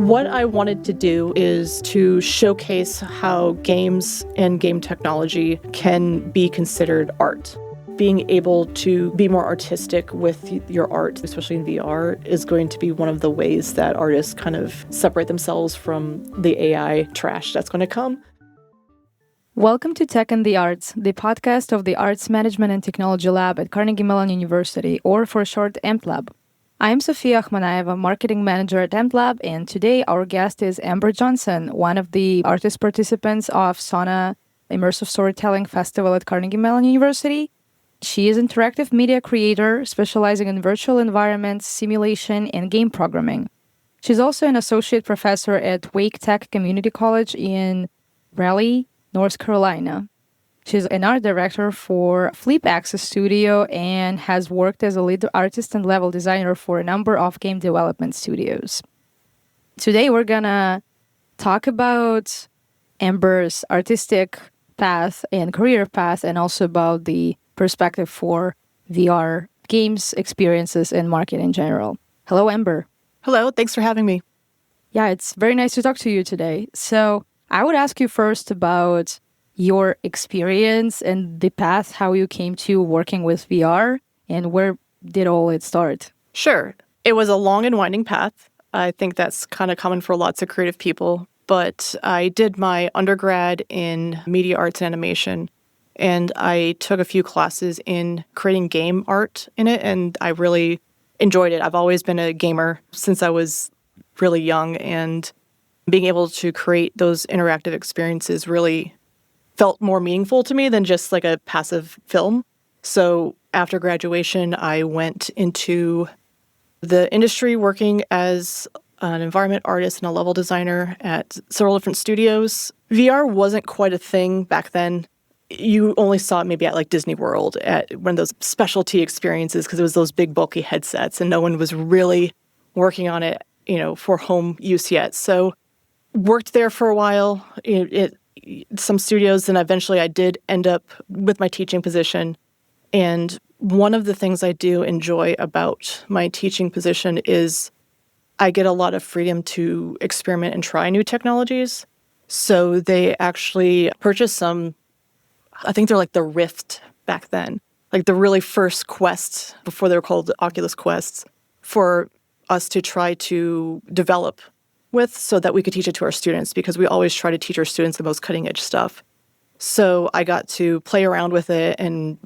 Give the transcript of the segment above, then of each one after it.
What I wanted to do is to showcase how games and game technology can be considered art. Being able to be more artistic with your art, especially in VR, is going to be one of the ways that artists kind of separate themselves from the AI trash that's going to come. Welcome to Tech and the Arts, the podcast of the Arts Management and Technology Lab at Carnegie Mellon University, or for short, AMTLab. I'm Sofia Akhmanaeva, Marketing Manager at AMTLab, and today our guest is Amber Johnson, one of the artist participants of SONA Immersive Storytelling Festival at Carnegie Mellon University. She is an interactive media creator specializing in virtual environments, simulation, and game programming. She's also an associate professor at Wake Tech Community College in Raleigh, North Carolina. She's an art director for Flip Access Studio and has worked as a lead artist and level designer for a number of game development studios. Today, we're gonna talk about Amber's artistic path and career path, and also about the perspective for VR games experiences and market in general. Hello, Amber. Hello, thanks for having me. Yeah, it's very nice to talk to you today. So I would ask you first about your experience and the path, how you came to working with VR, and where did all it start? Sure. It was a long and winding path. I think that's kind of common for lots of creative people. But I did my undergrad in media arts and animation, and I took a few classes in creating game art in it, and I really enjoyed it. I've always been a gamer since I was really young, and being able to create those interactive experiences really felt more meaningful to me than just like a passive film. So after graduation, I went into the industry working as an environment artist and a level designer at several different studios. VR wasn't quite a thing back then. You only saw it maybe at like Disney World, at one of those specialty experiences, because it was those big bulky headsets and no one was really working on it, for home use yet. So worked there for a while. Some studios, and eventually I did end up with my teaching position. And one of the things I do enjoy about my teaching position is I get a lot of freedom to experiment and try new technologies. So they actually purchased some, I think they're like the Rift back then, like the really first Quests before they were called Oculus Quests, for us to try to develop with, so that we could teach it to our students, because we always try to teach our students the most cutting edge stuff. So I got to play around with it, and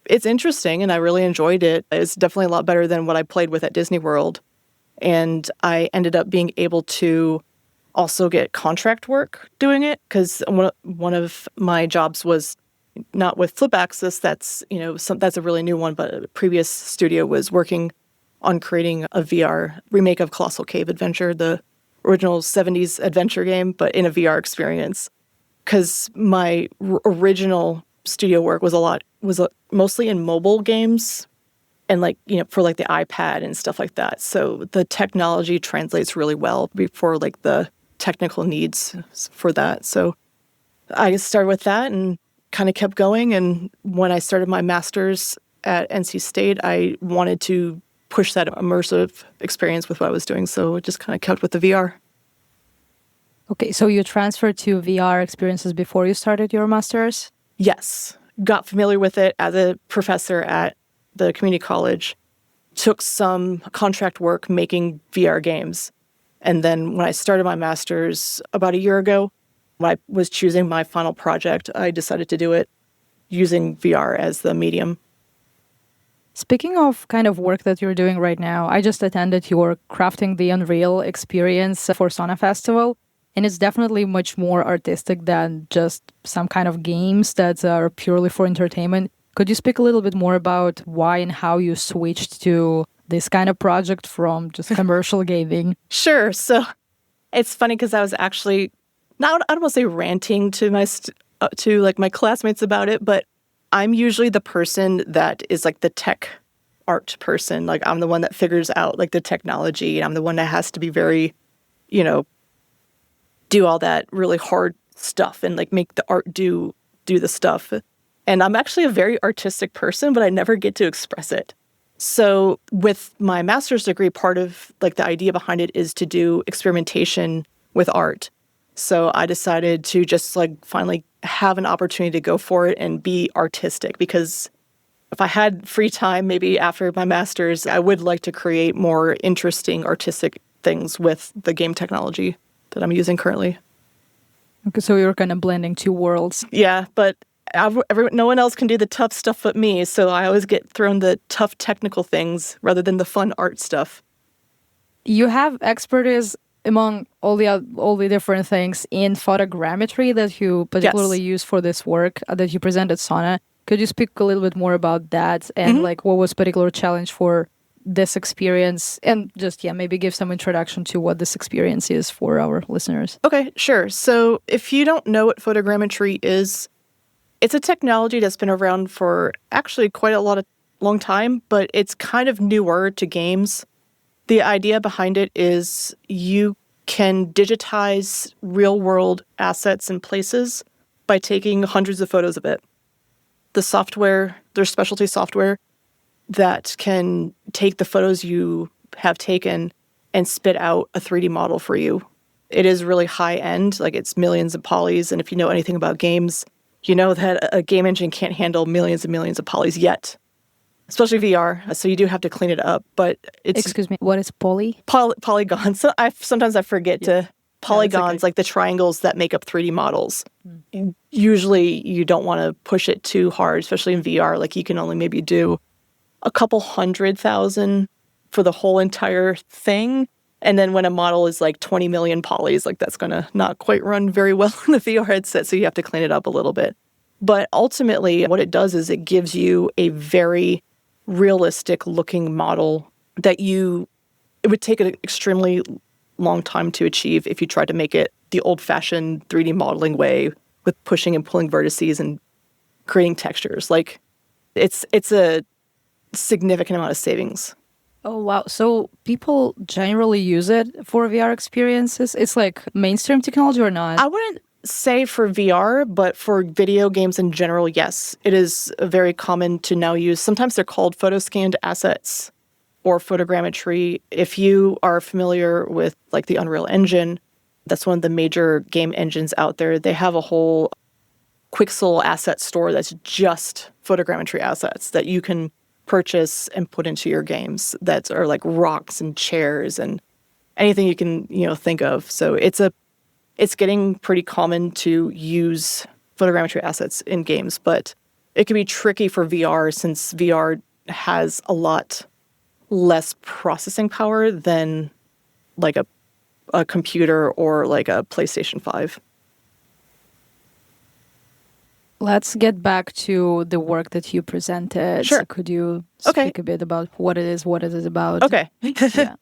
it's interesting and I really enjoyed it. It's definitely a lot better than what I played with at Disney World. And I ended up being able to also get contract work doing it, because one of my jobs was not with Flip Access. That's that's a really new one, but a previous studio was working on creating a VR remake of Colossal Cave Adventure, the original 70s adventure game, but in a VR experience. Because my original studio work was mostly in mobile games, and for like the iPad and stuff like that. So the technology translates really well for like the technical needs for that. So I started with that and kind of kept going. And when I started my master's at NC State, I wanted to push that immersive experience with what I was doing. So it just kind of kept with the VR. Okay, so you transferred to VR experiences before you started your master's? Yes. Got familiar with it as a professor at the community college. Took some contract work making VR games. And then when I started my master's about a year ago, when I was choosing my final project, I decided to do it using VR as the medium. Speaking of kind of work that you're doing right now, I just attended your Crafting the Unreal experience for SONA Festival, and it's definitely much more artistic than just some kind of games that are purely for entertainment. Could you speak a little bit more about why and how you switched to this kind of project from just commercial gaming? Sure. So it's funny because I was actually, I don't want to say ranting to my classmates about it, but I'm usually the person that is like the tech art person. Like I'm the one that figures out like the technology, and I'm the one that has to be very, do all that really hard stuff and like make the art do the stuff. And I'm actually a very artistic person, but I never get to express it. So with my master's degree, part of like the idea behind it is to do experimentation with art. So I decided to just like finally have an opportunity to go for it and be artistic, because if I had free time, maybe after my master's, I would like to create more interesting artistic things with the game technology that I'm using currently. Okay, so you're kind of blending two worlds. Yeah, but no one else can do the tough stuff but me, so I always get thrown the tough technical things rather than the fun art stuff. You have expertise among all the different things in photogrammetry that you particularly use for this work that you present at SONA. Could you speak a little bit more about that and like what was particular challenge for this experience, and just maybe give some introduction to what this experience is for our listeners? Okay, sure. So if you don't know what photogrammetry is, it's a technology that's been around for actually quite a long time, but it's kind of newer to games. The idea behind it is you can digitize real-world assets and places by taking hundreds of photos of it. The software, there's specialty software that can take the photos you have taken and spit out a 3D model for you. It is really high-end, like it's millions of polys, and if you know anything about games, you know that a game engine can't handle millions and millions of polys yet, especially VR. So you do have to clean it up, but it's... Excuse me, what is poly? Polygons. So sometimes I forget to... Polygons, like the triangles that make up 3D models. Usually you don't want to push it too hard, especially in VR. Like you can only maybe do a couple 100,000 for the whole entire thing. And then when a model is like 20 million polys, like that's going to not quite run very well in the VR headset, so you have to clean it up a little bit. But ultimately, what it does is it gives you a very realistic looking model that it would take an extremely long time to achieve if you tried to make it the old-fashioned 3D modeling way with pushing and pulling vertices and creating textures. Like it's a significant amount of savings. Oh, wow. So people generally use it for VR experiences? It's like mainstream technology or not? I wouldn't say for VR, but for video games in general, yes. It is very common to now use. Sometimes they're called photoscanned assets or photogrammetry. If you are familiar with like the Unreal Engine, that's one of the major game engines out there. They have a whole Quixel asset store that's just photogrammetry assets that you can purchase and put into your games that are like rocks and chairs and anything you can, think of. So it's getting pretty common to use photogrammetry assets in games, but it can be tricky for VR since VR has a lot less processing power than like a computer or like a PlayStation 5. Let's get back to the work that you presented. Sure. So could you speak a bit about what it is about? Okay. Yeah.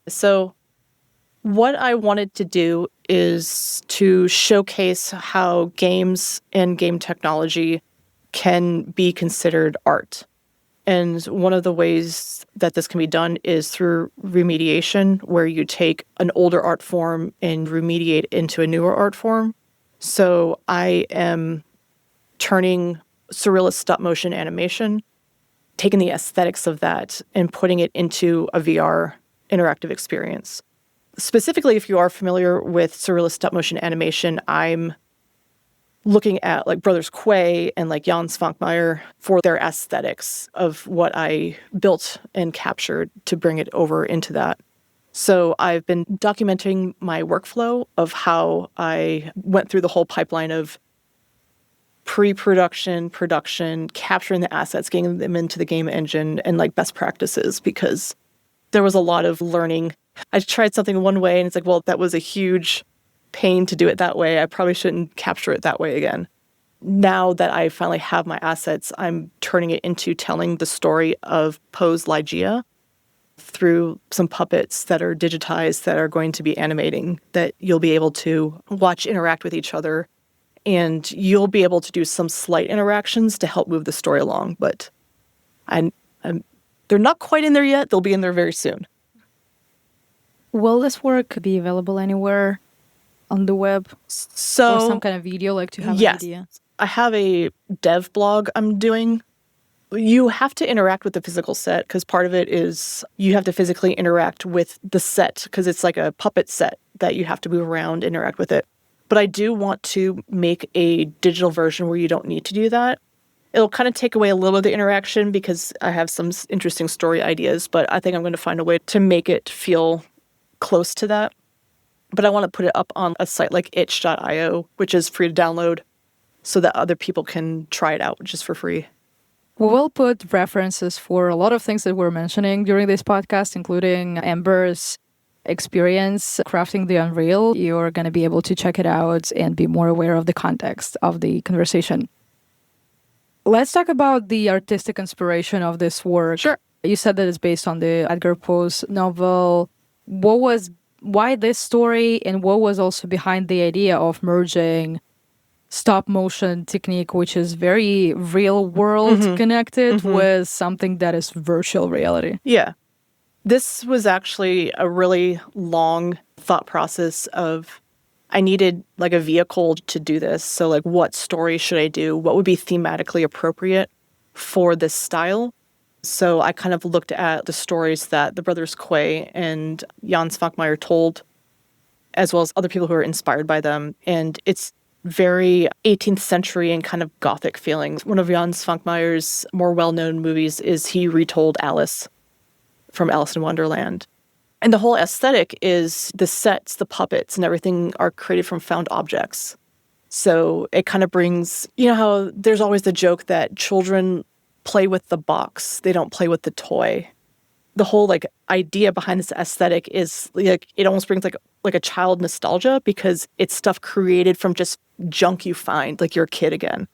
So what I wanted to do is to showcase how games and game technology can be considered art. And one of the ways that this can be done is through remediation, where you take an older art form and remediate into a newer art form. So I am turning surrealist stop-motion animation, taking the aesthetics of that and putting it into a VR interactive experience. Specifically, if you are familiar with surrealist stop-motion animation, I'm looking at like Brothers Quay and like Jan Svankmajer for their aesthetics of what I built and captured to bring it over into that. So I've been documenting my workflow of how I went through the whole pipeline of pre-production, production, capturing the assets, getting them into the game engine, and like best practices, because there was a lot of learning. I tried something one way and it's like, well, that was a huge pain to do it that way. I probably shouldn't capture it that way again. Now that I finally have my assets, I'm turning it into telling the story of Poe's Ligeia through some puppets that are digitized that are going to be animating, that you'll be able to watch interact with each other. And you'll be able to do some slight interactions to help move the story along. But they're not quite in there yet. They'll be in there very soon. Will this work be available anywhere on the web? So, or some kind of video, like to have an idea? I have a dev blog I'm doing You have to interact with the physical set because part of it is you have to physically interact with the set because it's like a puppet set that you have to move around, interact with it. But I do want to make a digital version where you don't need to do that. It'll kind of take away a little of the interaction because I have some interesting story ideas, but I think I'm going to find a way to make it feel close to that. But I want to put it up on a site like itch.io, which is free to download, so that other people can try it out just for free. We will put references for a lot of things that we're mentioning during this podcast, including Amber's experience crafting the Unreal. You're going to be able to check it out and be more aware of the context of the conversation. Let's talk about the artistic inspiration of this work. Sure. You said that it's based on the Edgar Poe's novel. Why this story, and what was also behind the idea of merging stop motion technique, which is very real world connected, with something that is virtual reality? Yeah. This was actually a really long thought process of I needed like a vehicle to do this. So like what story should I do? What would be thematically appropriate for this style? So I kind of looked at the stories that the brothers Quay and Jan Svankmajer told, as well as other people who are inspired by them. And it's very 18th century and kind of Gothic feelings. One of Jan Svankmajer's more well-known movies is he retold Alice from Alice in Wonderland. And the whole aesthetic is the sets, the puppets, and everything are created from found objects. So it kind of brings, you know how there's always the joke that children play with the box, they don't play with the toy. The whole like idea behind this aesthetic is like it almost brings like a child nostalgia because it's stuff created from just junk you find, like you're a kid again.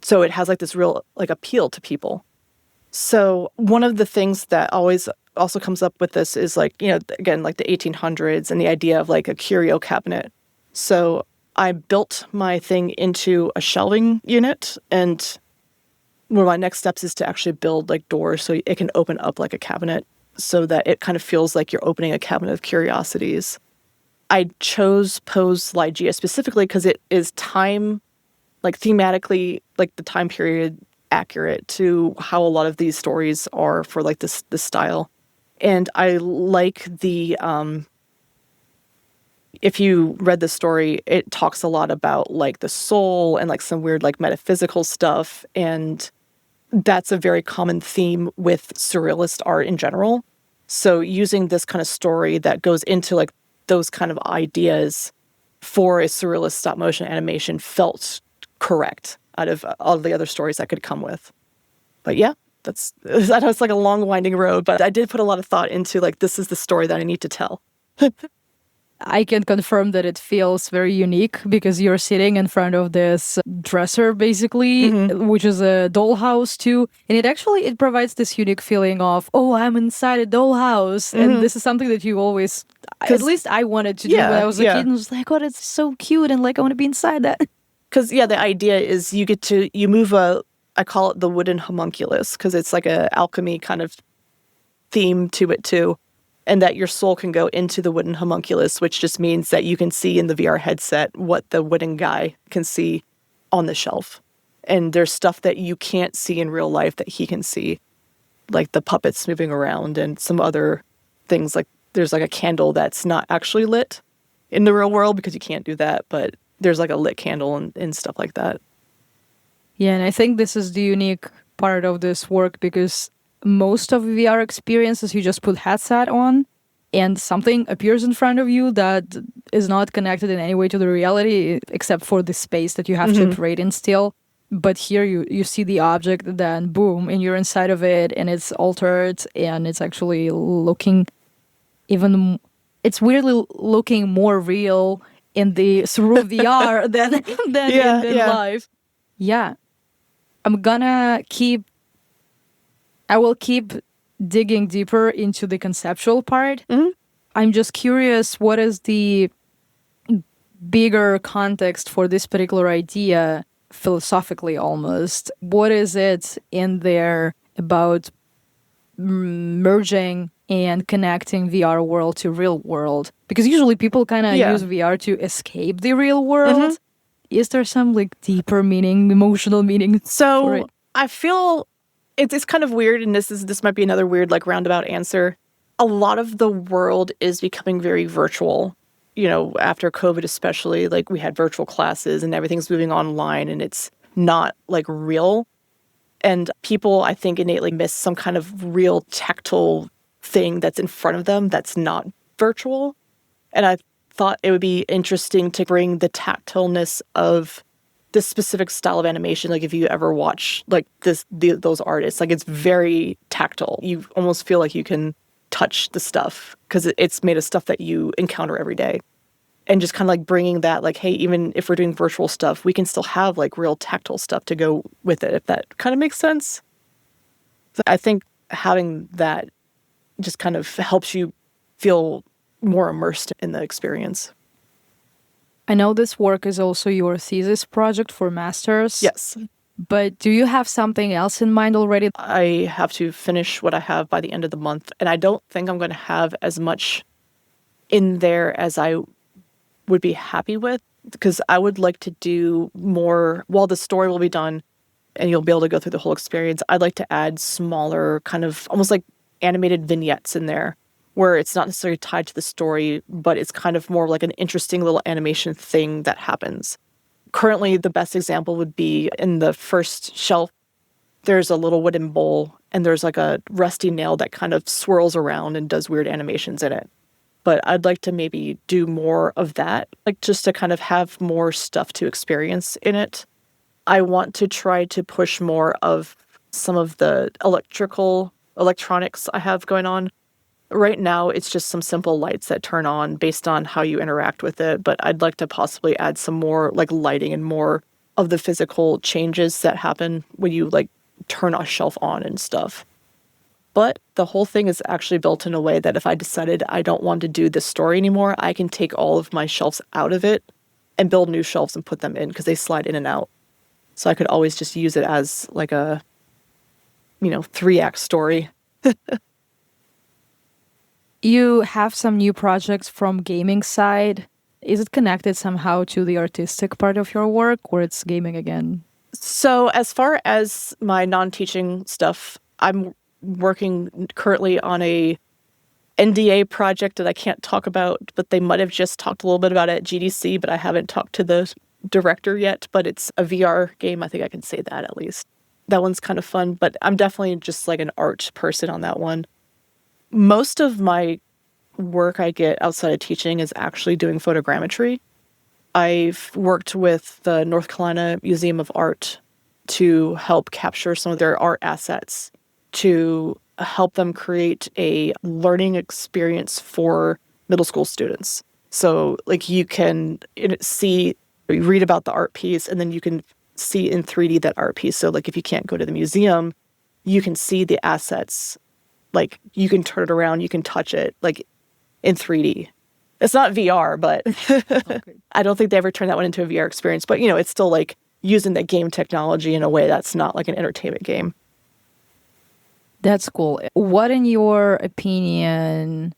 So it has like this real like appeal to people. So one of the things that always also comes up with this is like, you know, again, like the 1800s and the idea of like a curio cabinet. So I built my thing into a shelving unit, and one of my next steps is to actually build like doors so it can open up like a cabinet so that it kind of feels like you're opening a cabinet of curiosities. I chose Poe's Ligeia specifically because it is time, like thematically, like the time period accurate to how a lot of these stories are for like this style. And I like the, if you read the story, it talks a lot about like the soul and like some weird like metaphysical stuff. And that's a very common theme with surrealist art in general. So using this kind of story that goes into like those kind of ideas for a surrealist stop motion animation felt correct out of all the other stories I could come with. But yeah, I know it's like a long winding road, but I did put a lot of thought into like, this is the story that I need to tell. I can confirm that it feels very unique because you're sitting in front of this dresser, basically, which is a dollhouse too. And it provides this unique feeling of, oh, I'm inside a dollhouse. And this is something that you always, at least I wanted to do when I was a kid. And I was like, oh, that's so cute. And like, I want to be inside that. Because, yeah, the idea is you move I call it the wooden homunculus because it's like a alchemy kind of theme to it too. And that your soul can go into the wooden homunculus, which just means that you can see in the VR headset what the wooden guy can see on the shelf. And there's stuff that you can't see in real life that he can see, like the puppets moving around and some other things. Like there's like a candle that's not actually lit in the real world because you can't do that, but there's like a lit candle and stuff like that. Yeah, and I think this is the unique part of this work because most of VR experiences, you just put headset on and something appears in front of you that is not connected in any way to the reality except for the space that you have to operate in still. But here you see the object, then boom, and you're inside of it and it's altered and it's actually looking it's weirdly looking more real in the through VR than in live. Yeah. I will keep digging deeper into the conceptual part. I'm just curious, what is the bigger context for this particular idea, philosophically almost? What is it in there about merging and connecting VR world to real world? Because usually people kind of use VR to escape the real world. Is there some like deeper meaning, emotional meaning? So I feel It's kind of weird, and this might be another weird like roundabout answer. A lot of the world is becoming very virtual. After COVID especially, like we had virtual classes and everything's moving online and it's not like real. And people, I think, innately miss some kind of real tactile thing that's in front of them that's not virtual. And I thought it would be interesting to bring the tactileness of this specific style of animation. Like if you ever watch like those artists, like it's very tactile. You almost feel like you can touch the stuff because it's made of stuff that you encounter every day. And just kind of like bringing that, like, hey, even if we're doing virtual stuff, we can still have like real tactile stuff to go with it, if that kind of makes sense. So I think having that just kind of helps you feel more immersed in the experience. I know this work is also your thesis project for master's. Yes. But do you have something else in mind already? I have to finish what I have by the end of the month, and I don't think I'm going to have as much in there as I would be happy with, because I would like to do more. While the story will be done and you'll be able to go through the whole experience, I'd like to add smaller kind of almost like animated vignettes in there where it's not necessarily tied to the story, but it's kind of more like an interesting little animation thing that happens. Currently, the best example would be in the first shelf, there's a little wooden bowl and there's like a rusty nail that kind of swirls around and does weird animations in it. But I'd like to maybe do more of that, like just to kind of have more stuff to experience in it. I want to try to push more of some of the electronics I have going on. Right now, it's just some simple lights that turn on based on how you interact with it. But I'd like to possibly add some more like lighting and more of the physical changes that happen when you like turn a shelf on and stuff. But the whole thing is actually built in a way that if I decided I don't want to do this story anymore, I can take all of my shelves out of it and build new shelves and put them in because they slide in and out. So I could always just use it as like a, 3-act story. You have some new projects from gaming side. Is it connected somehow to the artistic part of your work, or it's gaming again? So as far as my non-teaching stuff, I'm working currently on a NDA project that I can't talk about, but they might have just talked a little bit about it at GDC, but I haven't talked to the director yet, but it's a VR game. I think I can say that at least. That one's kind of fun, but I'm definitely just like an art person on that one. Most of my work I get outside of teaching is actually doing photogrammetry. I've worked with the North Carolina Museum of Art to help capture some of their art assets, to help them create a learning experience for middle school students. So like you can you read about the art piece and then you can see in 3D that art piece. So like if you can't go to the museum, you can see the assets. Like you can turn it around, you can touch it like in 3D. It's not VR, but okay. I don't think they ever turned that one into a VR experience. But, it's still like using that game technology in a way that's not like an entertainment game. That's cool. What, in your opinion,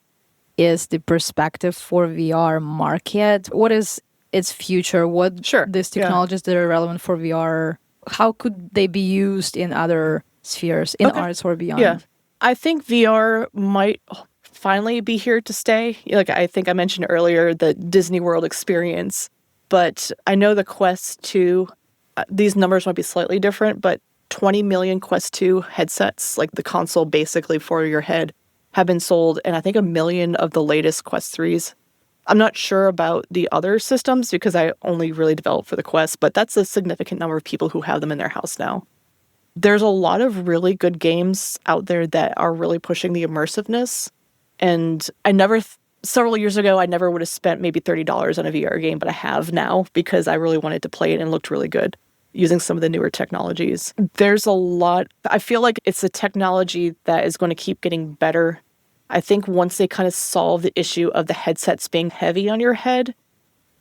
is the perspective for VR market? What is its future? What these technologies that are relevant for VR, how could they be used in other spheres, in arts or beyond? Yeah, I think VR might finally be here to stay. Like I think I mentioned earlier, the Disney World experience. But I know the Quest 2, these numbers might be slightly different, but 20 million Quest 2 headsets, like the console basically for your head, have been sold. And I think 1 million of the latest Quest 3s. I'm not sure about the other systems because I only really developed for the Quest, but that's a significant number of people who have them in their house now. There's a lot of really good games out there that are really pushing the immersiveness. And several years ago, I never would have spent maybe $30 on a VR game, but I have now because I really wanted to play it and it looked really good using some of the newer technologies. There's a lot. I feel like it's a technology that is going to keep getting better. I think once they kind of solve the issue of the headsets being heavy on your head,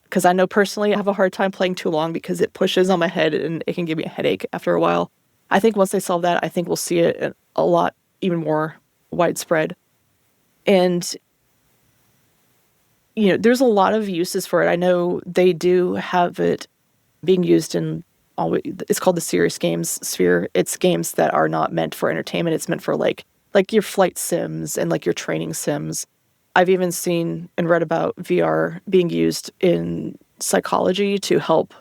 because I know personally I have a hard time playing too long because it pushes on my head and it can give me a headache after a while. I think once they solve that, I think we'll see it a lot even more widespread. And, there's a lot of uses for it. I know they do have it being used in always, it's called the serious games sphere. It's games that are not meant for entertainment. It's meant for like your flight sims and like your training sims. I've even seen and read about VR being used in psychology to help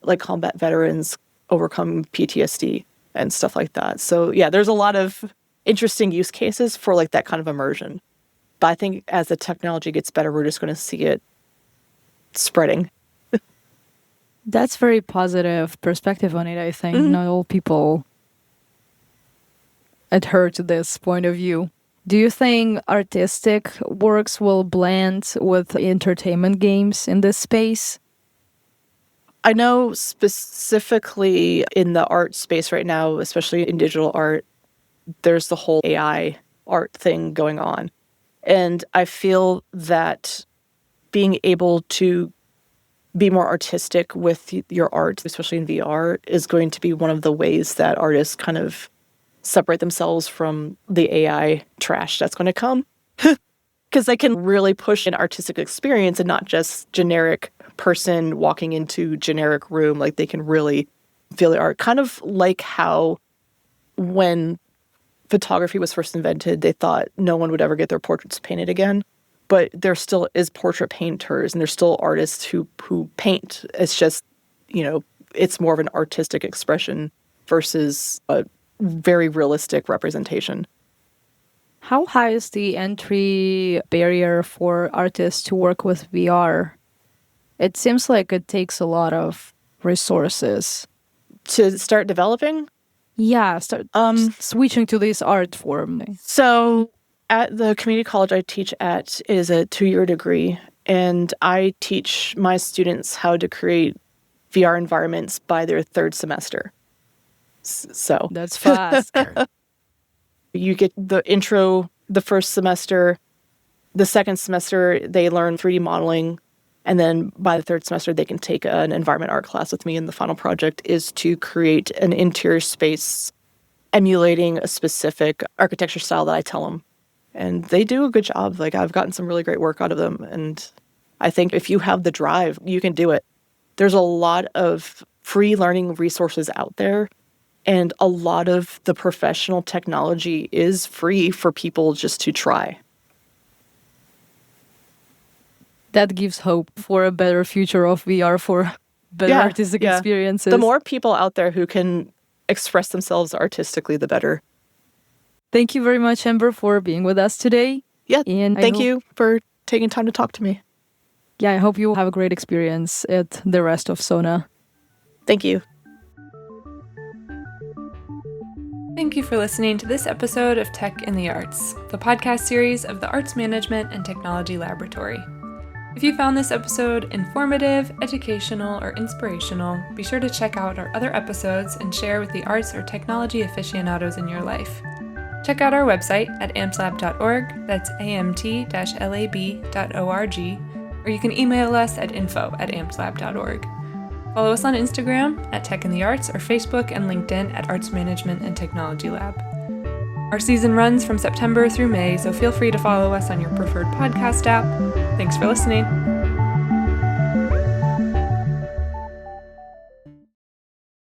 like combat veterans overcome PTSD and stuff like that. So yeah, there's a lot of interesting use cases for like that kind of immersion. But I think as the technology gets better, we're just going to see it spreading. That's very positive perspective on it, I think. Mhm. Not all people adhere to this point of view. Do you think artistic works will blend with entertainment games in this space? I know specifically in the art space right now, especially in digital art, there's the whole AI art thing going on. And I feel that being able to be more artistic with your art, especially in VR, is going to be one of the ways that artists kind of separate themselves from the AI trash that's going to come. Because they can really push an artistic experience and not just generic person walking into generic room. Like they can really feel the art. Kind of like how when photography was first invented, they thought no one would ever get their portraits painted again. But there still is portrait painters and there's still artists who paint. It's just, it's more of an artistic expression versus a very realistic representation. How high is the entry barrier for artists to work with VR? It seems like it takes a lot of resources. To start developing? Yeah, start switching to this art form. So at the community college I teach at is a 2-year degree, and I teach my students how to create VR environments by their 3rd semester. So That's fast. you get the intro the first semester. The second semester, they learn 3D modeling. And then by the 3rd semester, they can take an environment art class with me. And the final project is to create an interior space emulating a specific architecture style that I tell them. And they do a good job. Like, I've gotten some really great work out of them. And I think if you have the drive, you can do it. There's a lot of free learning resources out there. And a lot of the professional technology is free for people just to try. That gives hope for a better future of VR, for better artistic experiences. The more people out there who can express themselves artistically, the better. Thank you very much, Amber, for being with us today. Yeah, and thank you for taking time to talk to me. Yeah, I hope you have a great experience at the rest of SONA. Thank you. Thank you for listening to this episode of Tech in the Arts, the podcast series of the Arts Management and Technology Laboratory. If you found this episode informative, educational, or inspirational, be sure to check out our other episodes and share with the arts or technology aficionados in your life. Check out our website at amslab.org, that's amt-lab.org, or you can email us at info@amslab.org. Follow us on Instagram at Tech in the Arts or Facebook and LinkedIn at Arts Management and Technology Lab. Our season runs from September through May, so feel free to follow us on your preferred podcast app. Thanks for listening.